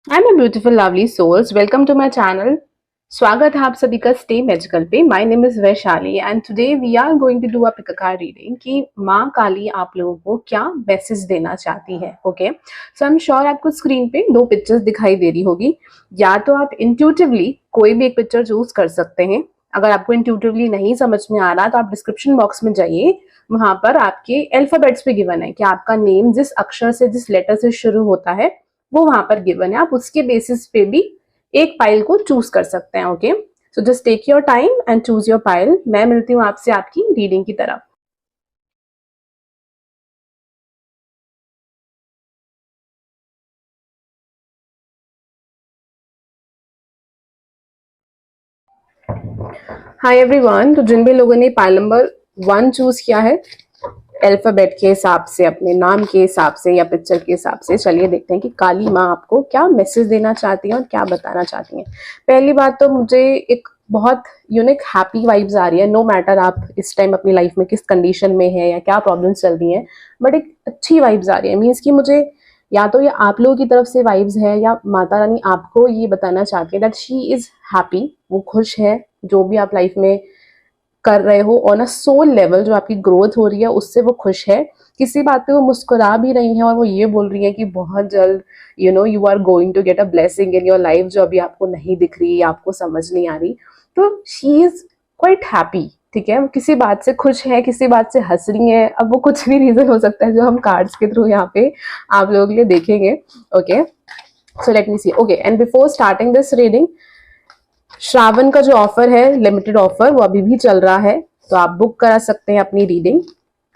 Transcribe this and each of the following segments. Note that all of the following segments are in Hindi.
I'm a beautiful lovely souls. Welcome to my channel. स्वागत है आप सभी का स्टे मैजिकल पे. My name is Vaishali and today we are going to do a pick card reading कि माँ काली आप लोगों को क्या मैसेज देना चाहती है. Okay, so I am sure आपको स्क्रीन पे दो पिक्चर्स दिखाई दे रही होगी. या तो आप इंट्यूटिवली कोई भी एक पिक्चर चूज कर सकते हैं. अगर आपको इंट्यूटिवली नहीं समझ में आ रहा तो आप डिस्क्रिप्शन बॉक्स में जाइए. वहां पर आपके अल्फाबेट्स पे गिवन है कि आपका नेम जिस अक्षर से जिस लेटर से शुरू होता है वो वहां पर गिवन है. आप उसके बेसिस पे भी एक पाइल को चूज कर सकते हैं. Okay, so just take your time and choose your pile. मैं मिलती हूँ आपसे आपकी रीडिंग की तरफ. Hi everyone. तो जिन भी लोगों ने पाइल नंबर 1 चूज किया है अल्फाबेट के हिसाब से, अपने नाम के हिसाब से या पिक्चर के हिसाब से, चलिए देखते हैं कि काली माँ आपको क्या मैसेज देना चाहती है और क्या बताना चाहती हैं. पहली बात तो मुझे एक बहुत यूनिक हैप्पी वाइब्स आ रही है. नो मैटर आप इस टाइम अपनी लाइफ में किस कंडीशन में है या क्या प्रॉब्लम्स चल रही हैं, बट एक अच्छी वाइब्स आ रही है. मीन्स कि मुझे या तो ये आप लोगों की तरफ से वाइब्स है या माता रानी आपको ये बताना चाहती है दैट शी इज हैप्पी. वो खुश है जो भी आप लाइफ में कर रहे हो. ऑन अ सोल लेवल जो आपकी ग्रोथ हो रही है उससे वो खुश है. किसी बात पे वो मुस्कुरा भी रही हैं और वो ये बोल रही है कि बहुत जल्द you are going to get a blessing in your life जो अभी आपको नहीं दिख रही या आपको समझ नहीं आ रही. तो शी इज क्वाइट हैप्पी. ठीक है, वो किसी बात से खुश है, किसी बात से हंस रही है. अब वो कुछ भी रीजन हो सकता है जो हम कार्ड्स के थ्रू यहाँ पे आप लोगों के लिए देखेंगे. Okay, so let me see. Okay, and before starting this reading, Shravan का जो ऑफर है, लिमिटेड ऑफर, वो अभी भी चल रहा है. तो आप बुक करा सकते हैं अपनी रीडिंग,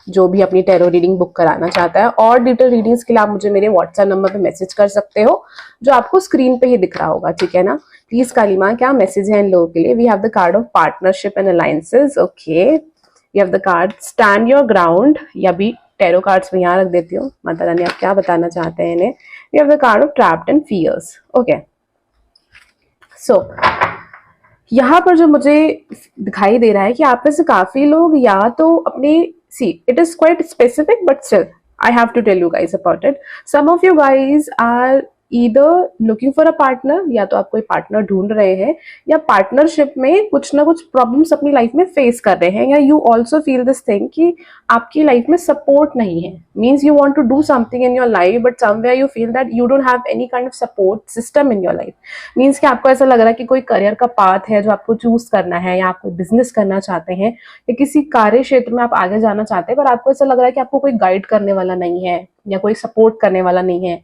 जो भी अपनी टैरो रीडिंग बुक कराना चाहता है. और डिटेल रीडिंग्स के लिए आप मुझे मेरे व्हाट्सएप नंबर पे मैसेज कर सकते हो जो आपको स्क्रीन पे ही दिख रहा होगा. ठीक है ना. प्लीज काली माँ, क्या मैसेज है इन लोगों के लिए. We have the card of partnership and alliances. Okay, we have the card stand your ground. या भी टैरो कार्ड्स में यहाँ रख देती हूँ. माता रानी आप क्या बताना चाहते हैं इन्हें. We have the card of trapped and fears. Okay, so यहाँ पर जो मुझे दिखाई दे रहा है कि आप में से काफी लोग या तो अपने, see it is quite specific but still I have to tell you guys about it. Some of you guys are either looking for a partner, या तो आप कोई पार्टनर ढूंढ रहे हैं या पार्टनरशिप में कुछ ना कुछ प्रॉब्लम्स अपनी लाइफ में फेस कर रहे हैं. या you also feel this thing कि आपकी लाइफ में सपोर्ट नहीं है. Means you want to do something in your life but somewhere you feel that you don't have any kind of support system in your life. Means कि आपको ऐसा लग रहा है कि कोई करियर का पाथ है जो आपको चूज करना है, या आप कोई बिजनेस करना चाहते हैं या किसी कार्य क्षेत्र में आप आगे जाना चाहते हैं, पर आपको ऐसा लग रहा है कि आपको कोई गाइड करने वाला नहीं है या कोई सपोर्ट करने वाला नहीं है.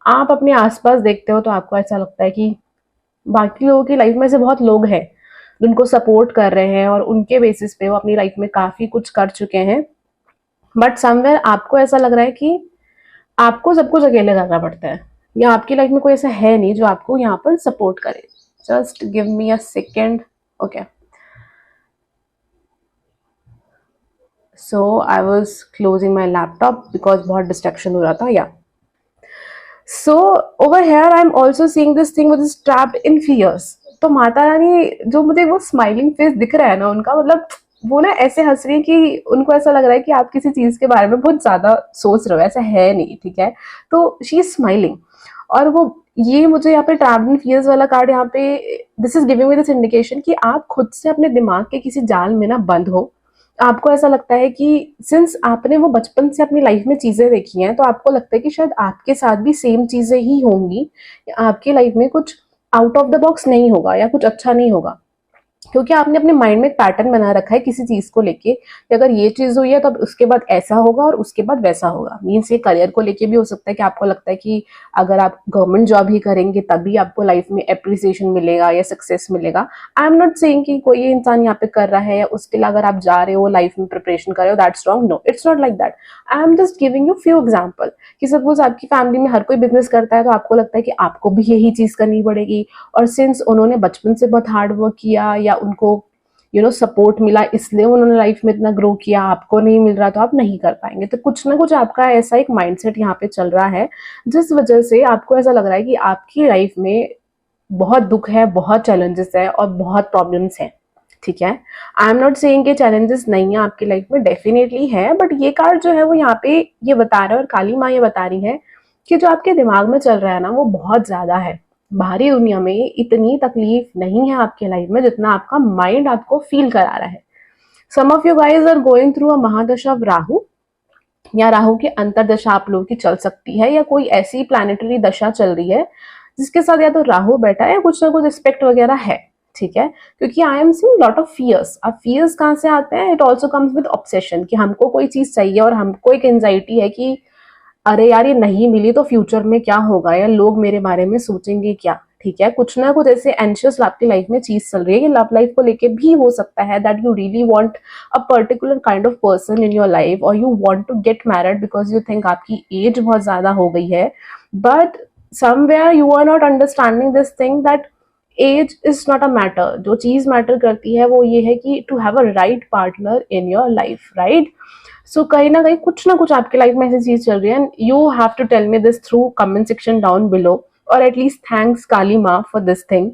आप अपने आसपास देखते हो तो आपको ऐसा लगता है कि बाकी लोगों की लाइफ में से बहुत लोग हैं जिनको सपोर्ट कर रहे हैं और उनके बेसिस पे वो अपनी लाइफ में काफी कुछ कर चुके हैं. बट समवेयर आपको ऐसा लग रहा है कि आपको सब कुछ अकेले करना पड़ता है या आपकी लाइफ में कोई ऐसा है नहीं जो आपको यहाँ पर सपोर्ट करे. Just give me a second. Okay, so I was closing my laptop because बहुत डिस्ट्रैक्शन हो रहा था. Yeah so over here I am also seeing this thing which is trapped in fears. तो माता रानी जो मुझे वो स्माइलिंग फेस दिख रहा है ना उनका, मतलब वो ना ऐसे हंस रही है कि उनको ऐसा लग रहा है कि आप किसी चीज के बारे में बहुत ज्यादा सोच रहे हो. ऐसा है नहीं. ठीक है, तो शी इज स्माइलिंग. और वो ये मुझे यहाँ पे ट्रैप्ड इन फियर्स वाला कार्ड यहाँ पे this is giving me this indication कि आप खुद से अपने दिमाग के किसी जाल में ना बंद हो. आपको ऐसा लगता है कि सिंस आपने वो बचपन से अपनी लाइफ में चीजें देखी हैं तो आपको लगता है कि शायद आपके साथ भी सेम चीजें ही होंगी. आपकी लाइफ में कुछ आउट ऑफ द बॉक्स नहीं होगा या कुछ अच्छा नहीं होगा, क्योंकि आपने अपने माइंड में एक पैटर्न बना रखा है किसी चीज को लेके कि अगर ये चीज हुई है तो उसके बाद ऐसा होगा और उसके बाद वैसा होगा. मीन्स ये करियर को लेके भी हो सकता है कि आपको लगता है कि अगर आप गवर्नमेंट जॉब ही करेंगे तभी आपको लाइफ में एप्रिसिएशन मिलेगा या सक्सेस मिलेगा. आई एम नॉट सेइंग कि कोई इंसान यहाँ पे कर रहा है या उसके लिए अगर आप जा रहे हो लाइफ में प्रिपरेशन कर रहे हो that's wrong. No, it's not like that. I am just giving you few example कि सपोज आपकी फैमिली में हर कोई बिजनेस करता है तो आपको लगता है कि आपको भी यही चीज करनी पड़ेगी. और सिंस उन्होंने बचपन से बहुत हार्ड वर्क किया या उनको सपोर्ट मिला इसलिए उन्होंने लाइफ में इतना ग्रो किया, आपको नहीं मिल रहा तो आप नहीं कर पाएंगे. तो कुछ ना कुछ आपका ऐसा एक माइंडसेट यहाँ पे चल रहा है जिस वजह से आपको ऐसा लग रहा है कि आपकी लाइफ में बहुत दुख है, बहुत चैलेंजेस है और बहुत प्रॉब्लम्स हैं. ठीक है, आई एम नॉट सेइंग कि चैलेंजेस नहीं है आपकी लाइफ में, डेफिनेटली है. बट ये कार्ड जो है वो यहाँ पे ये बता रहा है और काली माँ ये बता रही है कि जो आपके दिमाग में चल रहा है ना वो बहुत ज्यादा है। बाहरी दुनिया में इतनी तकलीफ नहीं है आपके लाइफ में जितना आपका माइंड आपको फील करा रहा है। Some of you guys are going through a mahadasha of Rahu, या राहु की अंतरदशा आप लोगों की चल सकती है, या कोई ऐसी प्लैनेटरी दशा चल रही है जिसके साथ या तो राहु बैठा है या कुछ ना कुछ एस्पेक्ट वगैरह है, ठीक है। क्योंकि I am seeing lot of fears. अब फियर्स कहाँ से आते हैं? It also comes with obsession, कि हमको कोई चीज चाहिए और हमको एक एंजाइटी है कि अरे यार ये नहीं मिली तो फ्यूचर में क्या होगा, या लोग मेरे बारे में सोचेंगे क्या, ठीक है। कुछ ना कुछ ऐसे एंशियस आपकी लाइफ में चीज चल रही है। ये लव लाइफ को लेके भी हो सकता है that you really want a particular kind of person in your life, और you want to get married because you think आपकी एज बहुत ज्यादा हो गई है, but somewhere you are not understanding this thing that age is not a matter. जो चीज मैटर करती है वो ये है कि to have a right partner in your life, right. So कहीं ना कुछ आपकी लाइफ में ऐसी चीज चल रही है, and you have to tell me this through comment section down below, और at least thanks Kali Maa for this thing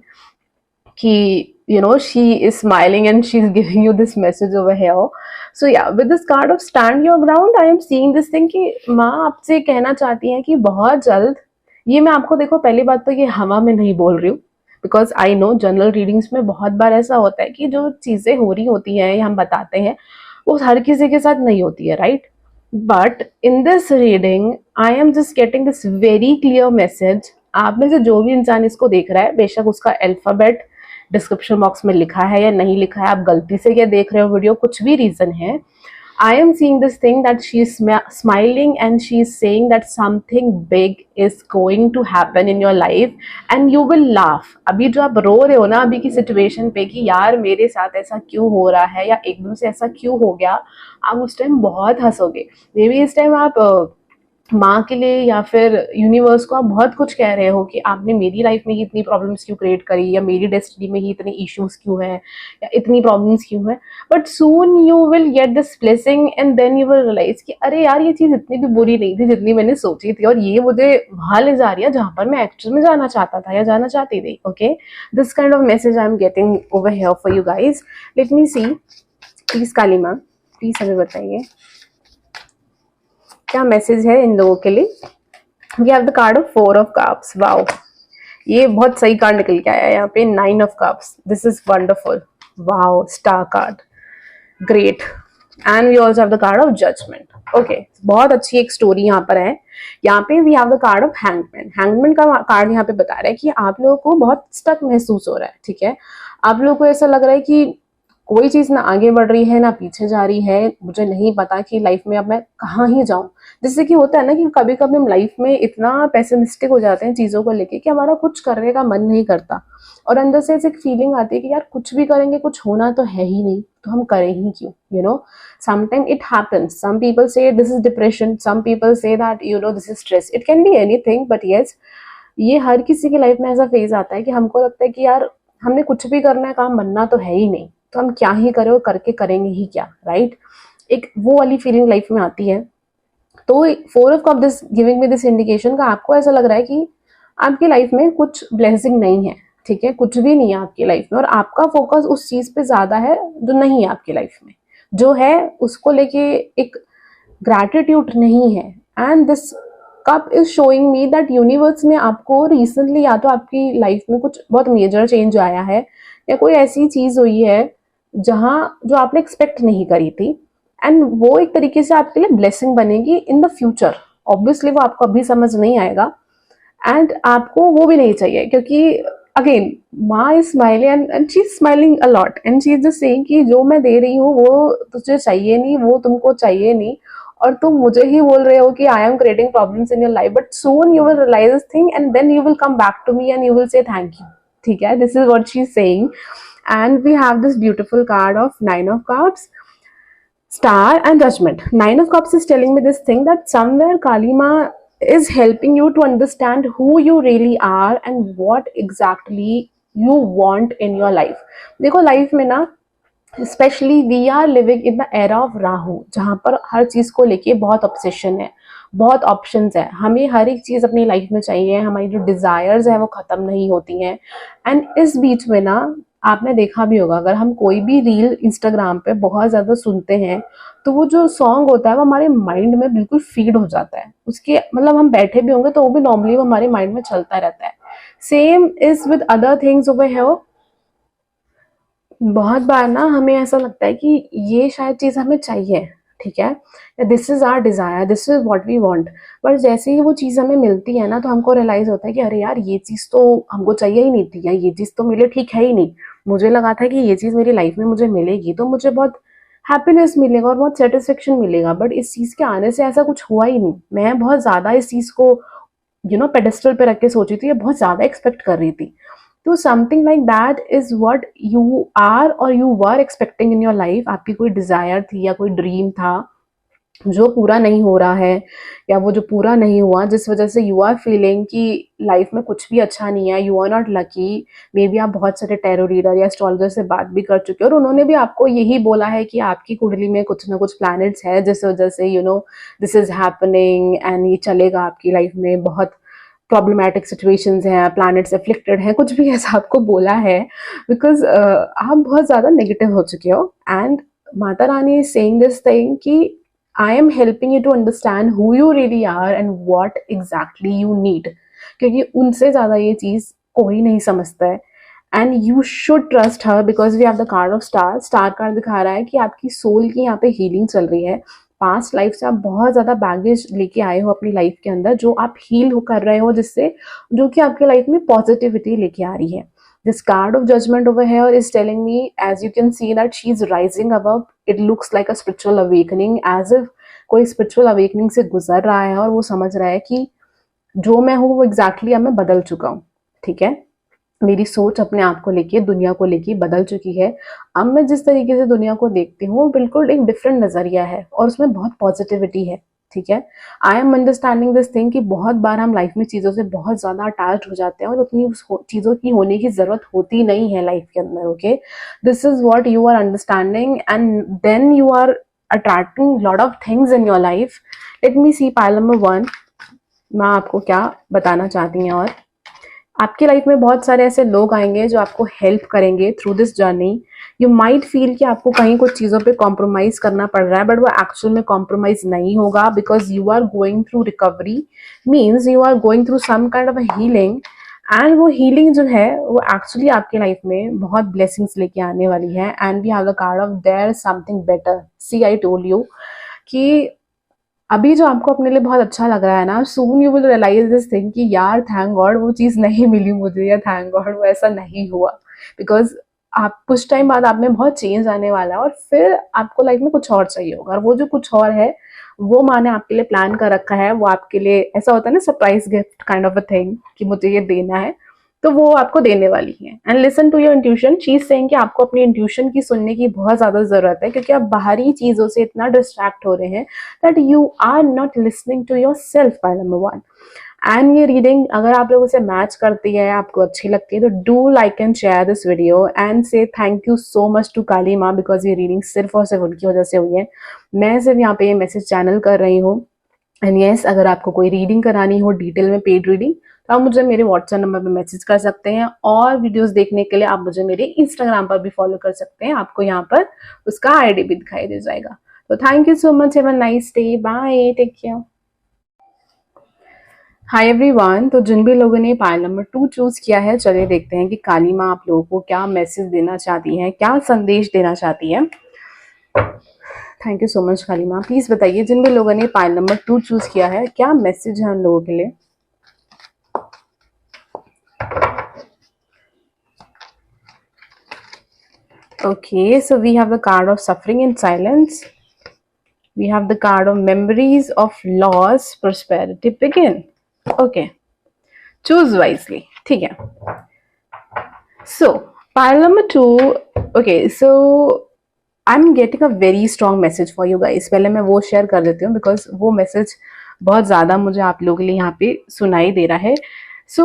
कि you know she is smiling and she's giving you this message over here. So yeah, with this card of stand your ground, I am seeing this thing कि माँ आपसे कहना चाहती हैं कि बहुत जल्द, ये मैं आपको देखो पहली बात तो ये हवा में नहीं बोल रही हूँ, because I know general readings में बहुत बार ऐसा होता है कि जो चीजें हो रही होती हैं या हम बताते हैं वो हर किसी के साथ नहीं होती है, right. But in this reading I am just getting this very clear message. आप में से जो भी इंसान इसको देख रहा है, बेशक उसका अल्फाबेट डिस्क्रिप्शन बॉक्स में लिखा है या नहीं लिखा है, आप गलती से क्या देख रहे हो वीडियो, कुछ भी रीजन है, I am seeing this thing that she is smiling and she is saying that something big is going to happen in your life and you will laugh. अभी जो आप रो रहे हो ना अभी की सिचुएशन पे कि यार मेरे साथ ऐसा क्यों हो रहा है या एकदम से ऐसा क्यों हो गया, आप उस टाइम बहुत हंसोगे। मे बी इस टाइम आप माँ के लिए या फिर यूनिवर्स को आप बहुत कुछ कह रहे हो कि आपने मेरी लाइफ में ही इतनी प्रॉब्लम्स क्यों क्रिएट करी, या मेरी डेस्टिनी में ही इतने इश्यूज क्यों हैं, या इतनी प्रॉब्लम्स क्यों हैं। But soon you will get this blessing and then you will realise कि अरे यार ये चीज़ इतनी भी बुरी नहीं थी जितनी मैंने सोची थी, और ये मुझे वहाँ ले जा रही है जहाँ पर मैं एक्चुअल में जाना चाहता था या जाना चाहती थी। Okay, this kind of message I am getting over here for you guys. Let me see, please Kali Maa please हमें बताइए क्या मैसेज है इन लोगों के लिए। We have the card of 4 of cups. Wow, ये बहुत सही कार्ड निकल के आया है यहाँ पे। 9 of cups, this is wonderful. Wow, star card, great. And we also have the card of judgement. Okay, बहुत अच्छी एक स्टोरी यहाँ पर है। यहाँ पे we have the card of hangman. Hangman का कार्ड यहाँ पे बता रहा है कि आप लोगों को बहुत स्टक महसूस हो रहा है, ठीक है। आप लोगों को ऐसा लग रहा है कि कोई चीज ना आगे बढ़ रही है ना पीछे जा रही है, मुझे नहीं पता कि लाइफ में अब मैं कहाँ ही जाऊं। जिससे कि होता है ना कि कभी कभी हम लाइफ में इतना पेसिमिस्टिक हो जाते हैं चीजों को लेके कि हमारा कुछ करने का मन नहीं करता, और अंदर से एक फीलिंग आती है कि यार कुछ भी करेंगे कुछ होना तो है ही नहीं, तो हम करें ही क्यों, you know. Sometime it happens, some people say this is depression, some people say that you know this is stress, it can be anything, but yes ये हर किसी की लाइफ में ऐसा फेज आता है कि हमको लगता है कि यार हमने कुछ भी करना है, काम बनना तो है ही नहीं, तो हम क्या ही करें और करके करेंगे ही क्या, राइट। एक वो वाली फीलिंग लाइफ में आती है। तो 4 of cup this giving me this indication का आपको ऐसा लग रहा है कि आपकी लाइफ में कुछ ब्लेसिंग नहीं है, ठीक है, कुछ भी नहीं है आपकी लाइफ में, और आपका फोकस उस चीज पे ज्यादा है जो नहीं है आपकी लाइफ में, जो है उसको लेके एक ग्रैटिट्यूड नहीं है। And this cup is showing me that universe ने आपको रिसेंटली या तो आपकी लाइफ में कुछ बहुत मेजर चेंज आया है, या कोई ऐसी चीज हुई है जहां जो आपने एक्सपेक्ट नहीं करी थी, एंड वो एक तरीके से आपके लिए ब्लेसिंग बनेगी इन द फ्यूचर। ऑब्वियसली वो आपको अभी समझ नहीं आएगा, एंड आपको वो भी नहीं चाहिए, क्योंकि अगेन माँ is smiling and she is smiling a lot, and she is just saying कि जो मैं दे रही हूँ वो तुझे चाहिए नहीं, वो तुमको चाहिए नहीं, और तुम मुझे ही बोल रहे हो कि I am creating problems in your life, but soon you will realise this thing and then you will come back to me and you will say thank you, ठीक है। This is what she is saying. And we have this beautiful card of 9 of cups, Star and Judgment. 9 of Cups is telling me this thing that somewhere Kali Ma is helping you to understand who you really are and what exactly you want in your life. देखो लाइफ में ना specially we are living in the era of Rahu, जहाँ पर हर चीज को लेके बहुत ऑब्सेशन है, बहुत ऑप्शंस है, हमें हर एक चीज अपनी लाइफ में चाहिए, हमारी जो डिजायर्स है वो खत्म नहीं होती हैं। एंड इस बीच में ना आपने देखा भी होगा, अगर हम कोई भी रील इंस्टाग्राम पे बहुत ज्यादा सुनते हैं तो वो जो सॉन्ग होता है वो हमारे माइंड में बिल्कुल फीड हो जाता है उसके, मतलब हम बैठे भी होंगे तो वो भी नॉर्मली वो हमारे माइंड में चलता रहता है। Same is with other things over here. बहुत बार ना हमें ऐसा लगता है कि ये शायद चीज़ हमें चाहिए, ठीक है, this is our desire, this is what we want. But जैसे ही वो चीज़ हमें मिलती है ना तो हमको रियलाइज होता है कि अरे यार ये चीज़ तो हमको चाहिए ही नहीं थी, या ये चीज़ तो मेरे लिए ठीक है ही नहीं। मुझे लगा था कि ये चीज़ मेरी लाइफ में मुझे मिलेगी तो मुझे बहुत हैप्पीनेस मिलेगा और बहुत सेटिस्फेक्शन मिलेगा, बट इस चीज़ के आने से ऐसा कुछ हुआ ही नहीं। मैं बहुत ज़्यादा इस चीज़ को पेडेस्टल पे रख के सोची थी, ये बहुत ज़्यादा एक्सपेक्ट कर रही थी। तो something like that is what you are or you were expecting in your life. आपकी कोई डिजायर थी या कोई ड्रीम था जो पूरा नहीं हो रहा है, या वो जो पूरा नहीं हुआ जिस वजह से यू आर फीलिंग कि लाइफ में कुछ भी अच्छा नहीं है, you are not lucky. Maybe आप बहुत सारे टैरो रीडर या एस्ट्रोलॉजर से बात भी कर चुके हो और उन्होंने भी आपको यही बोला है कि आपकी कुंडली में कुछ ना कुछ प्लैनेट्स है जिस वजह से दिस इज हैपनिंग एंड ये चलेगा आपकी लाइफ में, बहुत प्रॉब्लमैटिक सिचुएशंस हैं, प्लैनेट्स एफ्लिक्टेड हैं, कुछ भी ऐसा आपको बोला है बिकॉज आप बहुत ज़्यादा नेगेटिव हो चुके हो। And Mata Rani is saying this thing कि I am helping you to understand who you really are and what exactly you need, क्योंकि उनसे ज़्यादा ये चीज़ कोई नहीं समझता है। And you should trust her because we have the card of star. Star card दिखा रहा है कि आपकी सोल की यहाँ पे हीलिंग चल रही है। पास्ट लाइफ से आप बहुत ज़्यादा बैगेज लेके आए हो अपनी लाइफ के अंदर जो आप हील कर रहे हो, जिससे जो कि आपके लाइफ में पॉजिटिविटी लेके आ रही है। This card of judgment over here is telling me, as you can see, that she's rising above. It looks like a spiritual awakening, as if कोई spiritual awakening से गुजर रहा है और वो समझ रहा है कि जो मैं हूँ वो एग्जैक्टली अब मैं बदल चुका हूँ, ठीक है। मेरी सोच अपने आप को लेके, दुनिया को लेके बदल चुकी है। अब मैं जिस तरीके से दुनिया को देखती हूँ वो बिल्कुल एक डिफरेंट नज़रिया है और उसमें बहुत पॉजिटिविटी है, ठीक है। I am understanding this thing कि बहुत बार हम लाइफ में चीज़ों से बहुत ज़्यादा अटैच हो जाते हैं और उतनी उस चीज़ों की होने की ज़रूरत होती नहीं है लाइफ के अंदर, okay. This is what you are understanding and then you are attracting lot of things in your life. Let me see pile number 1, मैं आपको क्या बताना चाहती हैं। और आपकी लाइफ में बहुत सारे ऐसे लोग आएंगे जो आपको हेल्प करेंगे through this journey. You might feel कि आपको कहीं कुछ चीज़ों पे कॉम्प्रोमाइज़ करना पड़ रहा है, बट वो एक्चुअल में कॉम्प्रोमाइज़ नहीं होगा because you are going through recovery, means you are going through some kind of a healing. And वो हीलिंग जो है वो एक्चुअली आपकी लाइफ में बहुत ब्लेसिंग्स लेके आने वाली है। And we have the card of there something better. See I told you कि अभी जो आपको अपने लिए बहुत अच्छा लग रहा है ना, soon you will realise this thing कि यार थैंक गॉड वो चीज़ नहीं मिली मुझे, या थैंक गॉड वो ऐसा नहीं हुआ, बिकॉज आप कुछ टाइम बाद आप में बहुत चेंज आने वाला है और फिर आपको लाइफ में कुछ और चाहिए होगा। और वो जो कुछ और है वो माँ ने आपके लिए प्लान कर रखा है। वो आपके लिए ऐसा होता है ना, surprise gift kind of a thing कि मुझे ये देना है, तो वो आपको देने वाली है। And listen to your intuition. She is saying कि आपको अपनी इंट्यूशन की सुनने की बहुत ज्यादा जरूरत है, क्योंकि आप बाहरी चीजों से इतना डिस्ट्रैक्ट हो रहे हैं that you are not listening to yourself, by number 1। And ये रीडिंग अगर आप लोगों से मैच करती है, आपको अच्छी लगती है, तो do like and share this video and say thank you so much to Kali Maa, because ये रीडिंग सिर्फ और सिर्फ उनकी वजह से हुई है। मैं सिर्फ यहाँ पे ये मैसेज चैनल कर रही हूँ। एंड यस, अगर आपको कोई रीडिंग करानी हो डिटेल में, पेड रीडिंग, तो आप मुझे मेरे व्हाट्सएप नंबर पे मैसेज कर सकते हैं। और वीडियोस देखने के लिए आप मुझे मेरे इंस्टाग्राम पर भी फॉलो कर सकते हैं, आपको यहाँ पर उसका आईडी भी दिखाई दे जाएगा। तो thank you so much, have a nice day, bye, take care. Hi everyone, तो जिन भी लोगों ने पायल नंबर 2 चूज किया है, चलिए देखते हैं कि काली माँ आप लोगों को क्या मैसेज देना चाहती हैं, क्या संदेश देना चाहती है। Thank you so much Kali Maa. Please बताइए जिन भी लोगों ने पायल नंबर 2 चूज किया है क्या मैसेज है उन लोगों के लिए। Okay, so we have the card of suffering in silence. We have the card of memories of loss, prosperity begin. Okay, choose wisely. ठीक है. So pile number 2. Okay, so I'm getting a very strong message for you guys. पहले मैं वो शेयर कर देती हूँ because वो मैसेज बहुत ज़्यादा मुझे आप लोगों के लिए यहाँ पे सुनाई दे रहा है। So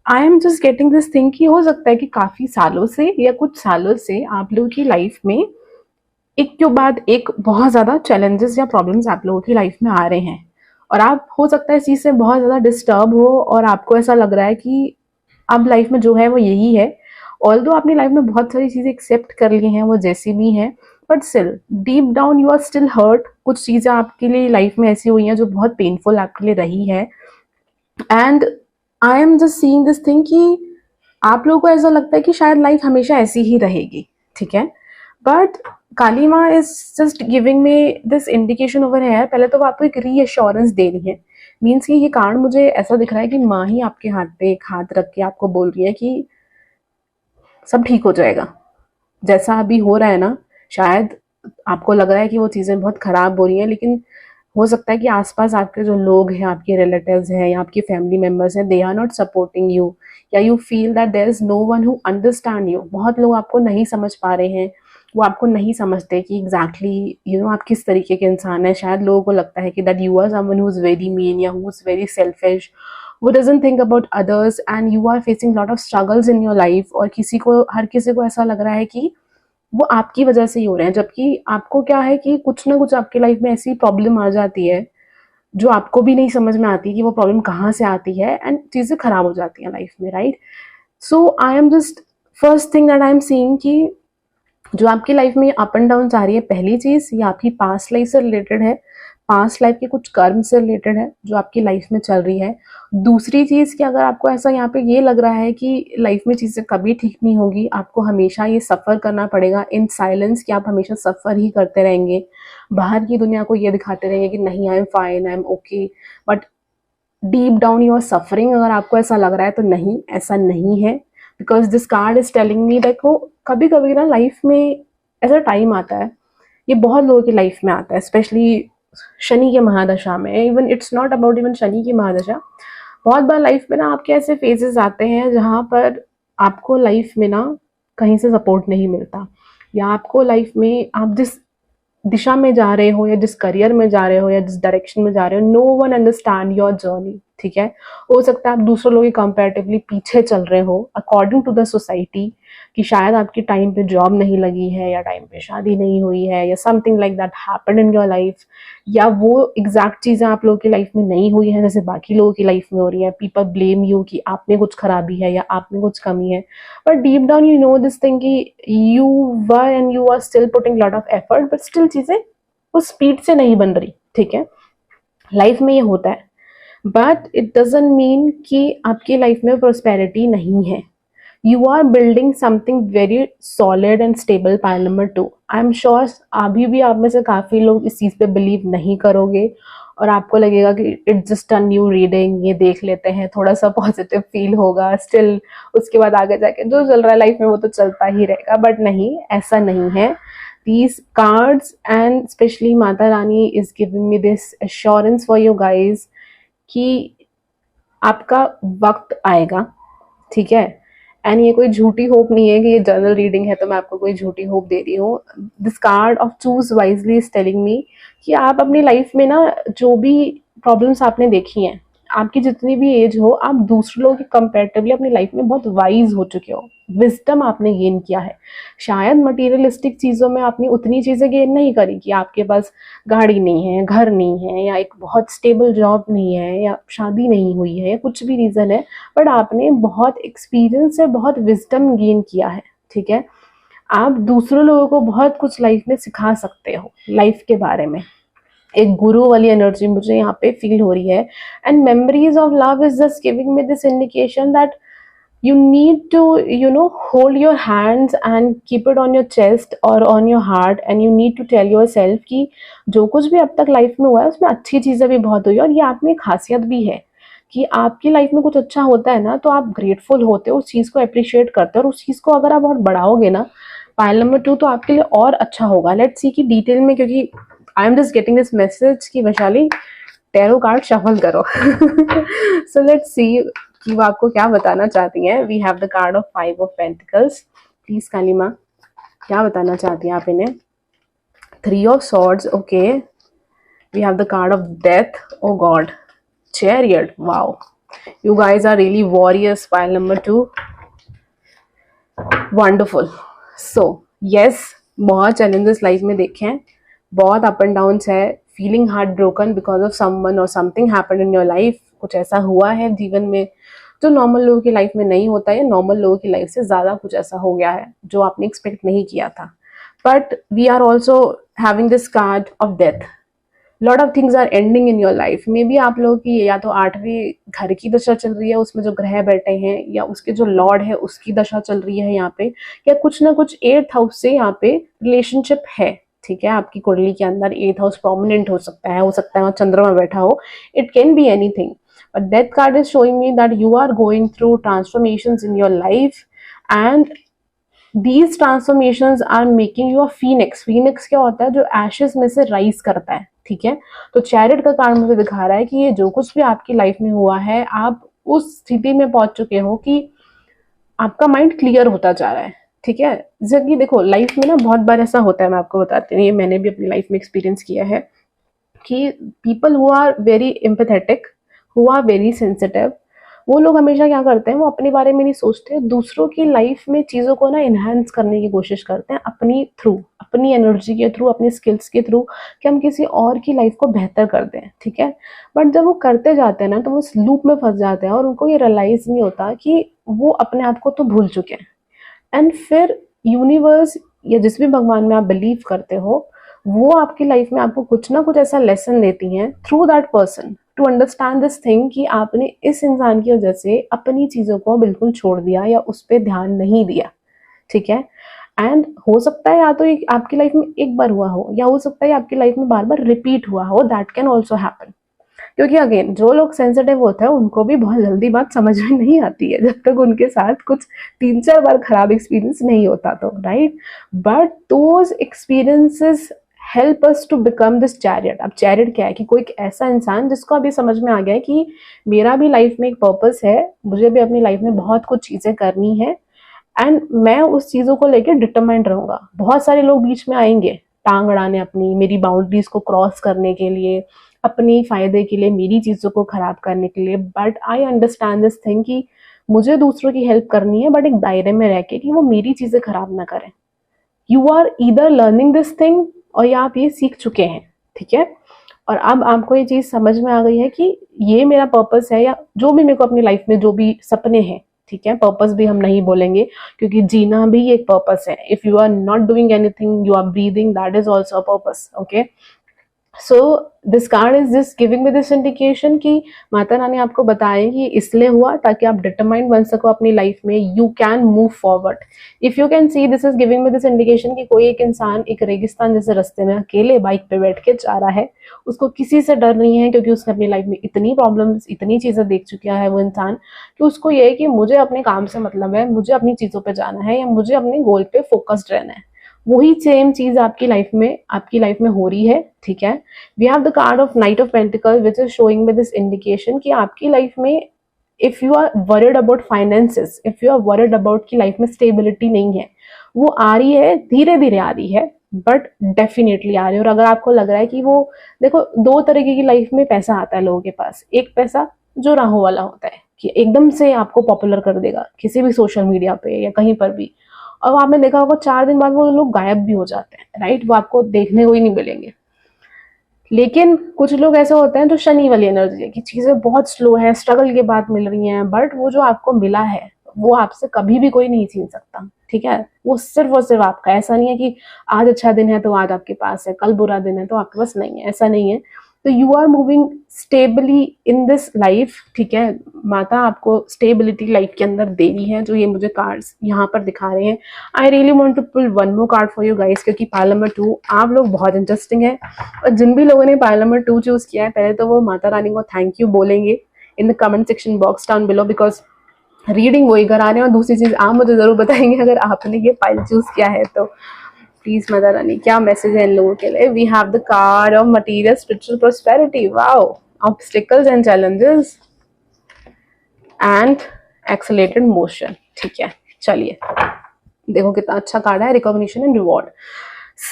I am just getting this thing कि हो सकता है कि काफ़ी सालों से या कुछ सालों से आप लोगों की लाइफ में एक के बाद एक बहुत ज़्यादा चैलेंजेस या प्रॉब्लम्स आप लोगों की लाइफ में आ रहे हैं और आप हो सकता है इस चीज़ से बहुत ज़्यादा डिस्टर्ब हो और आपको ऐसा लग रहा है कि अब लाइफ में जो है वो यही है। ऑल्दो आपने लाइफ में बहुत सारी चीज़ें एक्सेप्ट कर ली हैं, वो जैसी भी हैं, but still deep down you are still hurt. कुछ चीज़ें आपके लिए लाइफ में ऐसी हुई हैं जो बहुत पेनफुल आपके लिए रही है, and I am just seeing this thing कि आप लोगों को ऐसा लगता है कि शायद लाइफ हमेशा ऐसी ही रहेगी, ठीक है। बट काली माँ is just giving me this indication over है। पहले तो वो आपको एक रीअश्योरेंस दे रही है, मीन्स कि ये कार्ड मुझे ऐसा दिख रहा है कि माँ ही आपके हाथ पे एक हाथ रख के आपको बोल रही है कि सब ठीक हो जाएगा। जैसा अभी हो रहा है ना, शायद आपको लग रहा है कि वो चीज़ें बहुत ख़राब हो रही हैं, लेकिन हो सकता है कि आसपास आपके जो लोग हैं, आपके रिलेटिव्स हैं या आपकी फैमिली मेम्बर्स हैं, they are not supporting you, या you feel that there is no one who understand you. बहुत लोग आपको नहीं समझ पा रहे हैं, वो आपको नहीं समझते कि एग्जैक्टली यू नो आप किस तरीके के इंसान हैं। शायद लोगों को लगता है कि that you are someone who is very mean या who is very selfish, who doesn't think about others, and you are facing lot of struggles in your life। और हर किसी को ऐसा लग रहा है कि वो आपकी वजह से ही हो रहे हैं, जबकि आपको क्या है कि कुछ ना कुछ आपकी लाइफ में ऐसी प्रॉब्लम आ जाती है जो आपको भी नहीं समझ में आती कि वो प्रॉब्लम कहाँ से आती है, एंड चीज़ें खराब हो जाती हैं लाइफ में, right. So I am just first thing that I am seeing कि जो आपकी लाइफ में अप एंड डाउन आ रही है, पहली चीज़ ये आपकी पास्ट लाइफ से रिलेटेड है, पास्ट लाइफ के कुछ कर्म से रिलेटेड है जो आपकी लाइफ में चल रही है। दूसरी चीज़ कि अगर आपको ऐसा यहाँ पे ये लग रहा है कि लाइफ में चीज़ें कभी ठीक नहीं होगी, आपको हमेशा ये सफ़र करना पड़ेगा इन साइलेंस, कि आप हमेशा सफ़र ही करते रहेंगे, बाहर की दुनिया को ये दिखाते रहेंगे कि नहीं I am fine, I am okay, but deep down you are suffering. अगर आपको ऐसा लग रहा है तो नहीं, ऐसा नहीं है, because this card is telling me that वो कभी कभी ना लाइफ में ऐसा टाइम आता है, ये बहुत लोगों की लाइफ में आता है, स्पेशली शनि के महादशा में। Even it's not about even Shani की महादशा, बहुत बार लाइफ में ना आपके ऐसे फेजेस आते हैं जहाँ पर आपको लाइफ में ना कहीं से सपोर्ट नहीं मिलता, या आपको लाइफ में आप जिस दिशा में जा रहे हो या जिस करियर में जा रहे हो या जिस डायरेक्शन में जा रहे हो, no one understand your journey, ठीक है। हो सकता है आप दूसरों लोगों के कंपैरेटिवली पीछे चल रहे हो अकॉर्डिंग टू द सोसाइटी, कि शायद आपकी टाइम पे जॉब नहीं लगी है, या टाइम पे शादी नहीं हुई है, या something like that happened in your life, या वो एग्जैक्ट चीज़ें आप लोगों की लाइफ में नहीं हुई हैं जैसे बाकी लोगों की लाइफ में हो रही है। पीपल ब्लेम यू कि आप में कुछ खराबी है या आप में कुछ कमी है, but deep down you know this thing कि you were and you are still putting lot of effort, but still चीज़ें उस स्पीड से नहीं बन रही, ठीक है। लाइफ में ये होता है, बट इट डजंट मीन कि आपकी लाइफ में प्रोस्पेरिटी नहीं है। You are building something very solid and stable. Pile number 2, I am sure अभी भी आप में से काफ़ी लोग इस चीज़ पे बिलीव नहीं करोगे, और आपको लगेगा कि it's just a new reading, ये देख लेते हैं, थोड़ा सा पॉजिटिव फील होगा, स्टिल उसके बाद आगे जाके जो चल रहा है लाइफ में वो तो चलता ही रहेगा। बट नहीं, ऐसा नहीं है। These cards and especially Mata Rani is giving me this assurance for you guys कि आपका वक्त आएगा, ठीक है। एंड ये कोई झूठी होप नहीं है कि ये जनरल रीडिंग है तो मैं आपको कोई झूठी होप दे रही हूँ। This card of choose wisely is telling मी कि आप अपनी लाइफ में ना जो भी प्रॉब्लम्स आपने देखी हैं, आपकी जितनी भी एज हो, आप दूसरे लोगों के कंपेरेटिवली अपनी लाइफ में बहुत वाइज हो चुके हो, विजडम आपने गेन किया है। शायद मटेरियलिस्टिक चीज़ों में आपने उतनी चीज़ें गेन नहीं करी कि आपके पास गाड़ी नहीं है, घर नहीं है, या एक बहुत स्टेबल जॉब नहीं है, या शादी नहीं हुई है, या कुछ भी रीज़न है, बट आपने बहुत एक्सपीरियंस से बहुत विजडम गेन किया है, ठीक है। आप दूसरों लोगों को बहुत कुछ लाइफ में सिखा सकते हो लाइफ के बारे में। एक गुरु वाली एनर्जी मुझे यहाँ पे फील हो रही है। And memories of love is just giving me this indication that you need to hold your hands and keep it on your chest or on your heart, and you need to tell yourself कि जो कुछ भी अब तक लाइफ में हुआ है उसमें अच्छी चीज़ें भी बहुत हुई, और ये आप में एक खासियत भी है कि आपकी लाइफ में कुछ अच्छा होता है ना तो आप ग्रेटफुल होते हो, उस चीज़ को अप्रिशिएट करते हो, और उस चीज़ को अगर आप और बढ़ाओगे ना, पाइल नंबर 2, तो आपके लिए और अच्छा होगा। लेट्स सी कि डिटेल में, क्योंकि I am just getting this message कि वैशाली टैरो कार्ड शफल करो। सो लेट्स सी कि वो आपको क्या बताना चाहती हैं। We have the card of 5 of pentacles. Please Kali Maa, क्या बताना चाहती हैं आप इन्हें? 3 of swords, okay. We have the card of death, oh God. Chariot, wow, you guys are really warriors. Pile number 2, wonderful. So yes, बहुत चैलेंजेस लाइफ में देखे हैं, बहुत अप एंड डाउन्स है, feeling heart broken because of someone or something happened in your life. कुछ ऐसा हुआ है जीवन में जो नॉर्मल लोगों की लाइफ में नहीं होता है, नॉर्मल लोगों की लाइफ से ज़्यादा कुछ ऐसा हो गया है जो आपने एक्सपेक्ट नहीं किया था। but we are also having this card of death. Lot of things are ending in your life. Maybe आप लोगों की या तो 8वें घर की दशा चल रही है, उसमें जो ग्रह बैठे हैं, या उसके जो लॉर्ड है उसकी दशा चल रही है यहाँ पे, या कुछ ना कुछ 8th हाउस से यहाँ पे रिलेशनशिप है। ठीक है, आपकी कुंडली के अंदर 8th हाउस प्रोमिनेंट हो सकता है वहाँ चंद्रमा बैठा हो, it can be anything. But death card is showing me that you are going through transformations in your life, and these transformations are making you a phoenix। phoenix क्या होता है? जो ashes में से राइज करता है। ठीक है, तो चैरिट का कार्ड मुझे दिखा रहा है कि ये जो कुछ भी आपकी लाइफ में हुआ है, आप उस स्थिति में पहुंच चुके हो कि आपका माइंड क्लियर होता जा रहा है। ठीक है, जैसे कि देखो लाइफ में ना बहुत बार ऐसा होता है, मैं आपको बताती हूँ, ये मैंने भी अपनी लाइफ में एक्सपीरियंस किया है कि people who are very empathetic, who are very sensitive, वो लोग हमेशा क्या करते हैं, वो अपने बारे में नहीं सोचते, दूसरों की लाइफ में चीज़ों को ना इन्हांस करने की कोशिश करते हैं अपनी थ्रू, अपनी एनर्जी के थ्रू, अपनी स्किल्स के थ्रू, कि हम किसी और की लाइफ को बेहतर कर दें। ठीक है, बट जब वो करते जाते हैं ना, तो वो इस लूप में फंस जाते हैं और उनको ये रियलाइज नहीं होता कि वो अपने आप को तो भूल चुके हैं। एंड फिर यूनिवर्स या जिस भी भगवान में आप बिलीव करते हो, वो आपकी लाइफ में आपको कुछ ना कुछ ऐसा लेसन देती हैं through that person to understand this thing कि आपने इस इंसान की वजह से अपनी चीज़ों को बिल्कुल छोड़ दिया या उस पर ध्यान नहीं दिया। ठीक है, एंड हो सकता है या तो आपकी लाइफ में एक बार हुआ हो, या हो सकता है आपकी लाइफ में बार बार रिपीट हुआ हो, दैट कैन ऑल्सो हैपन। क्योंकि अगेन जो लोग सेंसिटिव होते हैं उनको भी बहुत जल्दी बात समझ में नहीं आती है, जब तक उनके साथ कुछ 3-4 बार खराब एक्सपीरियंस नहीं होता तो, right. But those experiences help us to become this chariot. अब चैरियट क्या है कि कोई एक ऐसा इंसान जिसको अभी समझ में आ गया है कि मेरा भी लाइफ में एक पर्पस है, मुझे भी अपनी लाइफ में बहुत कुछ चीज़ें करनी है, एंड मैं उस चीज़ों को लेकर डिटरमाइंड रहूँगा। बहुत सारे लोग बीच में आएंगे टांग अड़ाने, अपनी मेरी बाउंड्रीज को क्रॉस करने के लिए, अपनी फ़ायदे के लिए, मेरी चीज़ों को ख़राब करने के लिए। But I understand this thing कि मुझे दूसरों की हेल्प करनी है, बट एक दायरे में रह के, कि वो मेरी चीज़ें ख़राब ना करें। You are either learning this thing, और या आप ये सीख चुके हैं। ठीक है, और अब आपको ये चीज़ समझ में आ गई है कि ये मेरा पर्पस है, या जो भी मेरे को अपनी लाइफ में जो भी सपने हैं, ठीक है, पर्पस भी हम नहीं बोलेंगे क्योंकि जीना भी एक पर्पस है। If you are not doing anything, you are breathing, that is also a purpose. Okay, so this card is just giving me this indication कि माता रानी आपको बताएं कि इसलिए हुआ ताकि आप डिटरमाइंड बन सको अपनी लाइफ में, you can move forward. If you can see, this is giving me this indication कि कोई एक इंसान एक रेगिस्तान जैसे रास्ते में अकेले बाइक पे बैठ के जा रहा है, उसको किसी से डर नहीं है, क्योंकि उसने अपनी लाइफ में इतनी प्रॉब्लम्स, इतनी चीजें देख चुका है वो इंसान, कि उसको ये है कि मुझे अपने काम से मतलब है, मुझे अपनी चीजों पे जाना है, या मुझे अपने गोल पे फोकस्ड रहना है। वही सेम चीज आपकी लाइफ में हो रही है। ठीक है, we have the card of knight of pentacles which is showing में दिस इंडिकेशन कि आपकी लाइफ में if you are worried about finances, if you are worried about की लाइफ में स्टेबिलिटी नहीं है, वो आ रही है, धीरे धीरे आ रही है, बट डेफिनेटली आ रही है। और अगर आपको लग रहा है कि वो, देखो 2 तरीके की लाइफ में पैसा आता है लोगों के पास। एक पैसा जो राहों वाला होता है कि एकदम से आपको पॉपुलर कर देगा किसी भी सोशल मीडिया पे या कहीं पर भी, और आपने देखा होगा 4 दिन बाद वो लोग गायब भी हो जाते हैं, राइट, वो आपको देखने को ही नहीं मिलेंगे। लेकिन कुछ लोग ऐसे होते हैं जो शनि वाली एनर्जी है कि चीजें बहुत स्लो है, स्ट्रगल के बाद मिल रही हैं, बट वो जो आपको मिला है वो आपसे कभी भी कोई नहीं छीन सकता। ठीक है, वो सिर्फ और सिर्फ आपका। ऐसा नहीं है कि आज अच्छा दिन है तो आज आपके पास है, कल बुरा दिन है तो आपके पास नहीं है, ऐसा नहीं है। तो you are moving stably in this life. ठीक है, माता आपको स्टेबिलिटी लाइफ के अंदर दे रही है, जो ये मुझे कार्ड्स यहाँ पर दिखा रहे हैं। I really want to pull one more card for you guys, क्योंकि पाइल नंबर 2 आप लोग बहुत इंटरेस्टिंग है, और जिन भी लोगों ने पाइल नंबर 2 चूज किया है, पहले तो वो माता रानी को थैंक यू बोलेंगे in the comment section box down below, because reading वही करा रहे हैं। और दूसरी चीज आप मुझे जरूर बताएंगे अगर आपने ये पाइल चूज किया है तो। प्लीज माता रानी क्या मैसेज है इन लोगों के लिए। We have the card of material spiritual prosperity, wow, obstacles and challenges and accelerated motion. ठीक है, चलिए देखो कितना अच्छा कार्ड है, recognition and reward.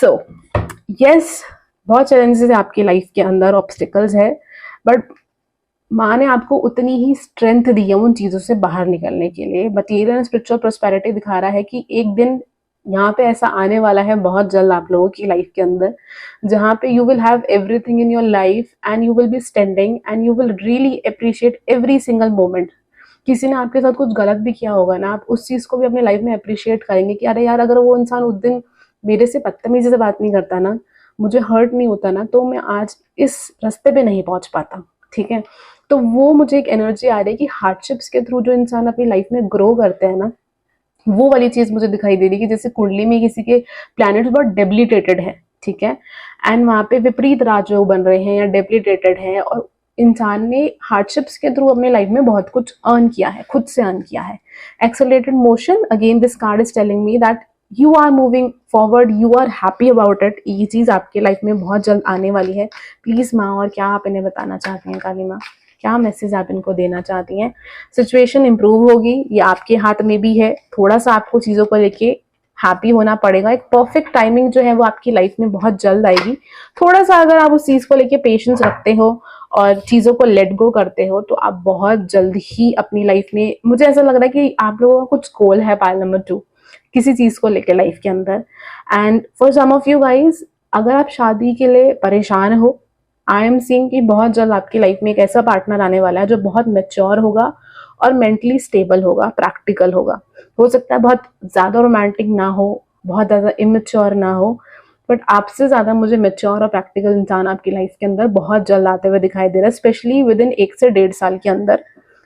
So yes, बहुत चैलेंजेस है आपकी लाइफ के अंदर, ऑब्स्टिकल्स है, बट माँ ने आपको उतनी ही स्ट्रेंथ दी है उन चीज़ों से बाहर निकलने के लिए। मटीरियल एंड स्पिरिचुअल प्रोस्पेरिटी दिखा रहा है कि एक दिन यहाँ पे ऐसा आने वाला है बहुत जल्द आप लोगों की लाइफ के अंदर, जहाँ पे you will have everything in your life and you will be standing and you will really appreciate every single moment. किसी ने आपके साथ कुछ गलत भी किया होगा ना, आप उस चीज़ को भी अपनी लाइफ में अप्रिशिएट करेंगे कि अरे यार, अगर वो इंसान उस दिन मेरे से बदतमीजी से बात नहीं करता ना, मुझे हर्ट नहीं होता ना, तो मैं आज इस रास्ते पे नहीं पहुंच पाता, ठीक है। तो वो मुझे एक एनर्जी आ रही है कि हार्डशिप्स के थ्रू जो इंसान अपनी लाइफ में ग्रो करते हैं ना, वो वाली चीज मुझे दिखाई दे रही है कि जैसे कुंडली में किसी के प्लैनेट्स बहुत डेबिलिटेटेड है, ठीक है, एंड वहां पे विपरीत राजयोग बन रहे हैं या डेबिलिटेटेड है, और इंसान ने हार्डशिप्स के थ्रू अपने लाइफ में बहुत कुछ अर्न किया है, खुद से अर्न किया है। Accelerated motion, again this card is telling me that you are moving forward, you are happy about it. ये चीज आपके लाइफ में बहुत जल्द आने वाली है। प्लीज माँ, और क्या आप इन्हें बताना चाहती हैं काली माँ, क्या मैसेज आप इनको देना चाहती हैं? सिचुएशन इंप्रूव होगी, ये आपके हाथ में भी है। थोड़ा सा आपको चीजों को लेके हैप्पी होना पड़ेगा। एक परफेक्ट टाइमिंग जो है वो आपकी लाइफ में बहुत जल्द आएगी। थोड़ा सा अगर आप उस चीज को लेके पेशेंस रखते हो और चीजों को लेट गो करते हो, तो आप बहुत जल्द ही अपनी लाइफ में, मुझे ऐसा लग रहा है कि आप लोगों का कुछ गोल है पाइल नंबर 2 किसी चीज को लेके लाइफ के अंदर। And for some of you guys, अगर आप शादी के लिए परेशान हो, आई एम सीइंग कि बहुत जल्द आपकी लाइफ में एक ऐसा पार्टनर आने वाला है जो बहुत मैच्योर होगा और मेंटली स्टेबल होगा, प्रैक्टिकल होगा। हो सकता है बहुत ज्यादा रोमांटिक ना हो, बहुत ज्यादा इमेच्योर ना हो, बट आपसे ज्यादा मुझे मैच्योर और प्रैक्टिकल इंसान आपकी लाइफ के अंदर बहुत जल्द आते हुए दिखाई दे रहा है, स्पेशली विद इन 1 से 1.5 साल के अंदर।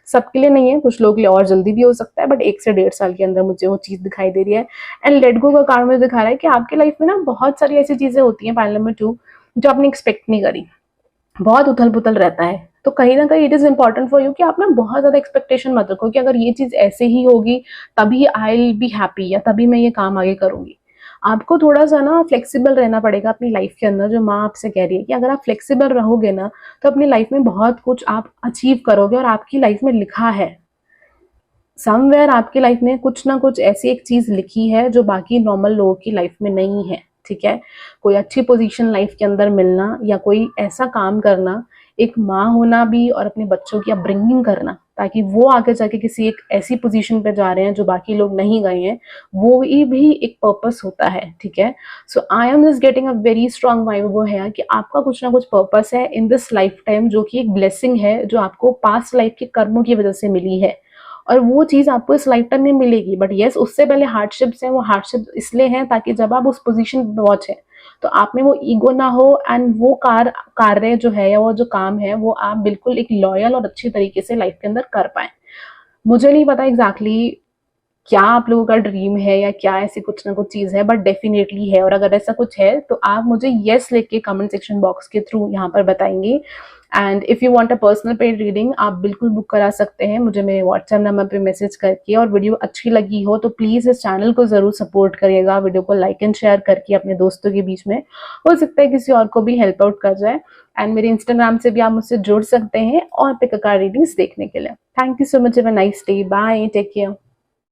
सबके लिए नहीं है, कुछ लोग के लिए और जल्दी भी हो सकता है, बट 1 से 1.5 साल के अंदर मुझे वो चीज दिखाई दे रही है। एंड लेट गो का कार्ड मुझे दिखा रहा है कि आपकी लाइफ में ना बहुत सारी ऐसी चीजें होती हैं पाइल नंबर 2 जो आपने एक्सपेक्ट नहीं करी, बहुत उथल पुथल रहता है। तो कहीं ना कहीं it is important for you कि आप ना बहुत ज्यादा एक्सपेक्टेशन मत रखो कि अगर ये चीज ऐसे ही होगी तभी आई विल बी हैप्पी, या तभी मैं ये काम आगे करूंगी। आपको थोड़ा सा ना फ्लेक्सिबल रहना पड़ेगा अपनी लाइफ के अंदर। जो माँ आपसे कह रही है कि अगर आप फ्लेक्सिबल रहोगे ना, तो अपनी लाइफ में बहुत कुछ आप अचीव करोगे। और आपकी लाइफ में लिखा है समवेयर, आपकी लाइफ में कुछ ना कुछ ऐसी एक चीज लिखी है जो बाकी नॉर्मल लोगों की लाइफ में नहीं है, ठीक है। कोई अच्छी पोजीशन लाइफ के अंदर मिलना, या कोई ऐसा काम करना, एक माँ होना भी, और अपने बच्चों की अपब्रिंगिंग करना, ताकि वो आगे जाके किसी एक ऐसी पोजीशन पे जा रहे हैं जो बाकी लोग नहीं गए हैं, वो ही भी एक पर्पस होता है, ठीक है। So I am just getting a very strong vibe, वो है कि आपका कुछ ना कुछ पर्पस है इन दिस लाइफ टाइम, जो कि एक ब्लेसिंग है जो आपको पास्ट लाइफ के कर्मों की वजह से मिली है, और वो चीज आपको इस लाइफ टाइम में मिलेगी। बट यस, उससे पहले हार्डशिप्स हैं। वो हार्डशिप्स इसलिए हैं ताकि जब आप उस पोजीशन पे पहुंचे तो आप में वो ईगो ना हो, एंड वो कार्य जो है या वो जो काम है वो आप बिल्कुल एक लॉयल और अच्छी तरीके से लाइफ के अंदर कर पाए। मुझे नहीं पता एग्जैक्टली क्या आप लोगों का ड्रीम है या क्या ऐसी कुछ ना कुछ चीज है, बट डेफिनेटली है। और अगर ऐसा कुछ है तो आप मुझे यस लेके कमेंट सेक्शन बॉक्स के थ्रू यहाँ पर बताएंगे। And if you want a personal paid reading, आप बिल्कुल बुक करा सकते हैं मुझे मेरे व्हाट्सएप नंबर पे मैसेज करके। और वीडियो अच्छी लगी हो तो प्लीज इस चैनल को जरूर सपोर्ट करिएगा, वीडियो को लाइक एंड शेयर करके अपने दोस्तों के बीच में, हो सकता है किसी और को भी हेल्प आउट कर जाए। एंड मेरे इंस्टाग्राम से भी आप मुझसे जुड़ सकते हैं और पिक अ कार्ड रीडिंग्स देखने के लिए। Thank you so much, have a nice day, bye, take care.